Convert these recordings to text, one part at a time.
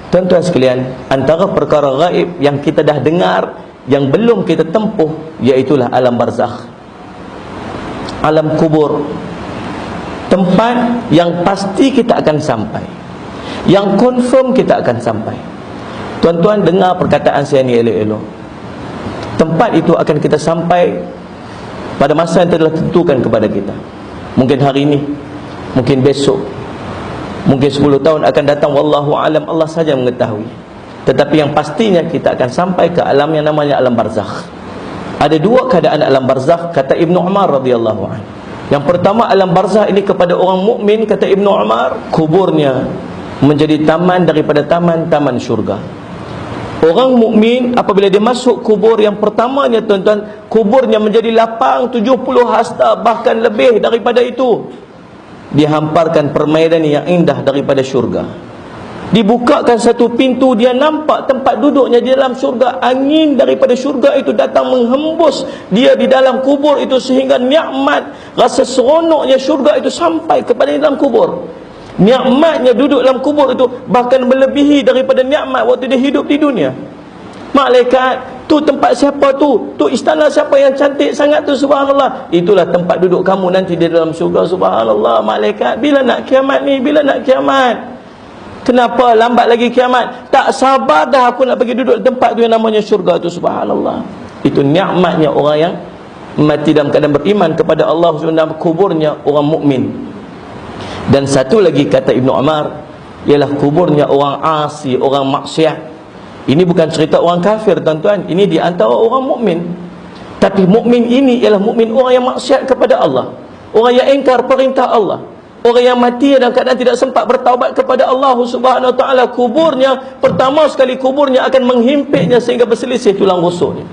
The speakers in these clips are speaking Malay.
Tuan-tuan sekalian, antara perkara gaib yang kita dah dengar, yang belum kita tempuh, iaitulah alam barzakh, alam kubur. Tempat yang pasti kita akan sampai, yang confirm kita akan sampai. Tuan-tuan dengar perkataan saya ni elok-elok. Tempat itu akan kita sampai pada masa yang telah tentukan kepada kita. Mungkin hari ini, mungkin besok, mungkin 10 tahun akan datang, wallahu alam, Allah saja mengetahui. Tetapi yang pastinya kita akan sampai ke alam yang namanya alam barzakh. Ada dua keadaan alam barzakh, kata Ibnu Umar radhiyallahu anhu. Yang pertama, alam barzakh ini kepada orang mukmin, kata Ibnu Umar, kuburnya menjadi taman daripada taman-taman syurga. Orang mukmin apabila dia masuk kubur, yang pertamanya tuan-tuan, kuburnya menjadi lapang 70 hasta, bahkan lebih daripada itu. Dihamparkan permainan yang indah daripada syurga. Dibukakan satu pintu, dia nampak tempat duduknya di dalam syurga. Angin daripada syurga itu datang menghembus dia di dalam kubur itu, sehingga nikmat, rasa seronoknya syurga itu sampai kepada dalam kubur. Nikmatnya duduk dalam kubur itu bahkan melebihi daripada nikmat waktu dia hidup di dunia. Malaikat, tu tempat siapa tu? Tu istana siapa yang cantik sangat tu, subhanallah. Itulah tempat duduk kamu nanti di dalam syurga, subhanallah. Malaikat, bila nak kiamat ni? Bila nak kiamat? Kenapa lambat lagi kiamat? Tak sabar dah aku nak pergi duduk di tempat tu yang namanya syurga tu, subhanallah. Itu nikmatnya orang yang mati dalam keadaan beriman kepada Allah Subhanahu, kuburnya orang mukmin. Dan satu lagi kata Ibnu Umar, ialah kuburnya orang asi, orang maksiat. Ini bukan cerita orang kafir tuan-tuan, ini di antara orang mukmin. Tapi mukmin ini ialah mukmin orang yang maksiat kepada Allah, orang yang ingkar perintah Allah, orang yang mati dalam keadaan tidak sempat bertaubat kepada Allah Subhanahu wa taala. Kuburnya, pertama sekali kuburnya akan menghimpitnya sehingga berselisih tulang rusuknya.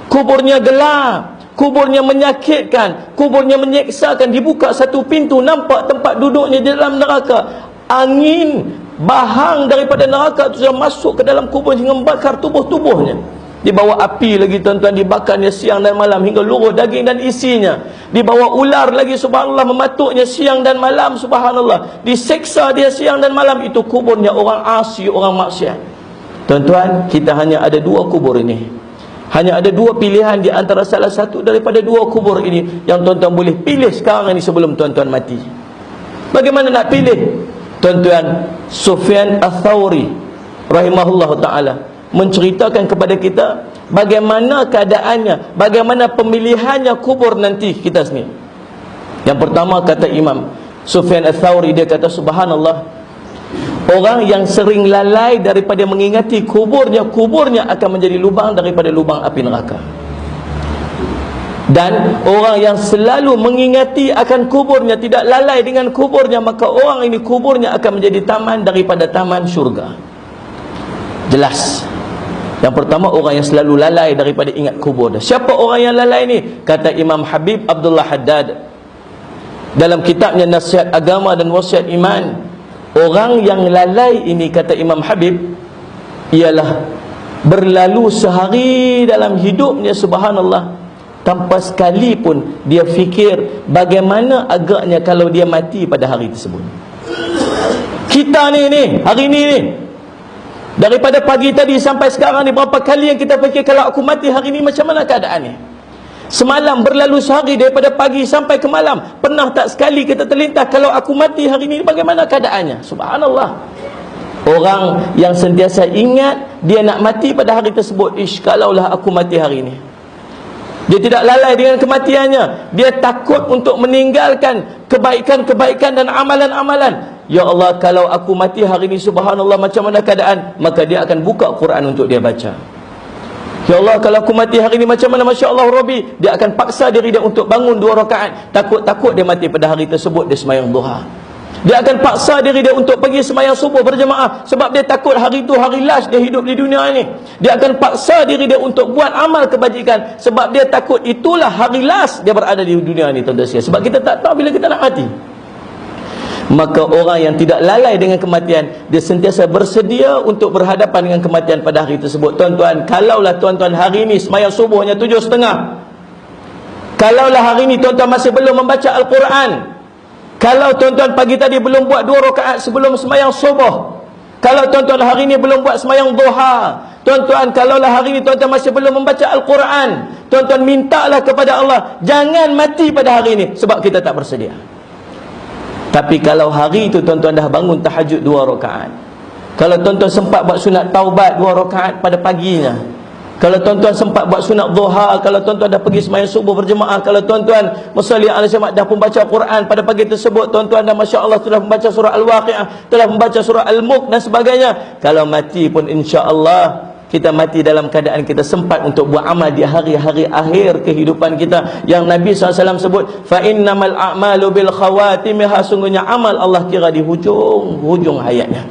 Kuburnya gelap, kuburnya menyakitkan, kuburnya menyeksakan. Dibuka satu pintu, nampak tempat duduknya di dalam neraka. Angin bahang daripada neraka itu sudah masuk ke dalam kubur hingga membakar tubuh-tubuhnya. Dibawa api lagi tuan-tuan, dibakarnya siang dan malam hingga luruh daging dan isinya. Dibawa ular lagi, subhanallah, mematuknya siang dan malam, subhanallah. Diseksa dia siang dan malam. Itu kuburnya orang asi, orang maksiat. Tuan-tuan, kita hanya ada dua kubur ini. Hanya ada dua pilihan di antara salah satu daripada dua kubur ini yang tuan-tuan boleh pilih sekarang ini sebelum tuan-tuan mati. Bagaimana nak pilih? Tuan-tuan, Sufyan Ats-Tsauri rahimahullah ta'ala menceritakan kepada kita bagaimana keadaannya, bagaimana pemilihannya kubur nanti kita sini. Yang pertama, kata Imam Sufyan Ats-Tsauri, dia kata, subhanallah, orang yang sering lalai daripada mengingati kuburnya, kuburnya akan menjadi lubang daripada lubang api neraka. Dan orang yang selalu mengingati akan kuburnya, tidak lalai dengan kuburnya, maka orang ini kuburnya akan menjadi taman daripada taman syurga. Jelas. Yang pertama, orang yang selalu lalai daripada ingat kubur. Siapa orang yang lalai ni? Kata Imam Habib Abdullah Haddad dalam kitabnya Nasihat Agama dan Wasiat Iman, orang yang lalai ini, kata Imam Habib, ialah berlalu sehari dalam hidupnya, subhanallah, tanpa sekali pun dia fikir bagaimana agaknya kalau dia mati pada hari tersebut. Kita ni hari ni, daripada pagi tadi sampai sekarang ni, berapa kali yang kita fikir kalau aku mati hari ni macam mana keadaannya? Semalam berlalu sehari daripada pagi sampai ke malam, pernah tak sekali kita terlintas kalau aku mati hari ni bagaimana keadaannya? Subhanallah. Orang yang sentiasa ingat dia nak mati pada hari tersebut, kalaulah aku mati hari ni. Dia tidak lalai dengan kematiannya. Dia takut untuk meninggalkan kebaikan-kebaikan dan amalan-amalan. Ya Allah, kalau aku mati hari ini, subhanallah, macam mana keadaan? Maka dia akan buka Quran untuk dia baca. Ya Allah, kalau aku mati hari ini macam mana? Masya Allah Rabbi. Dia akan paksa diri dia untuk bangun 2 rakaat. Takut-takut dia mati pada hari tersebut, dia sembahyang duha. Dia akan paksa diri dia untuk pergi sembahyang subuh berjemaah, sebab dia takut hari itu hari last dia hidup di dunia ini. Dia akan paksa diri dia untuk buat amal kebajikan, sebab dia takut itulah hari last dia berada di dunia ini, tuan-tuan sekalian. Sebab kita tak tahu bila kita nak mati. Maka orang yang tidak lalai dengan kematian, dia sentiasa bersedia untuk berhadapan dengan kematian pada hari tersebut. Tuan-tuan, kalaulah tuan-tuan hari ini sembahyang subuhnya 7.30, kalaulah hari ini tuan-tuan masih belum membaca Al-Quran, kalau tuan-tuan pagi tadi belum buat 2 rakaat sebelum sembahyang subuh, Kalau tuan-tuan hari ini belum buat semayang duha, tuan-tuan kalaulah hari ini tuan-tuan masih belum membaca Al-Quran, tuan-tuan mintalah kepada Allah, jangan mati pada hari ini sebab kita tak bersedia. Tapi kalau hari itu tuan-tuan dah bangun tahajud 2 rakaat, kalau tuan-tuan sempat buat sunat taubat 2 rakaat pada paginya, kalau tuan-tuan sempat buat sunat duha, kalau tuan-tuan dah pergi sembahyang subuh berjemaah, kalau tuan-tuan musalli ala jemaah dah pun baca Quran pada pagi tersebut, tuan-tuan dah masya-Allah telah membaca surah Al-Waqiah, telah membaca surah Al-Mulk dan sebagainya, kalau mati pun insya-Allah kita mati dalam keadaan kita sempat untuk buat amal di hari-hari akhir kehidupan kita yang Nabi SAW sebut, fa innamal a'malu bil khawatimah, sungguhnya amal Allah kira di hujung hayatnya.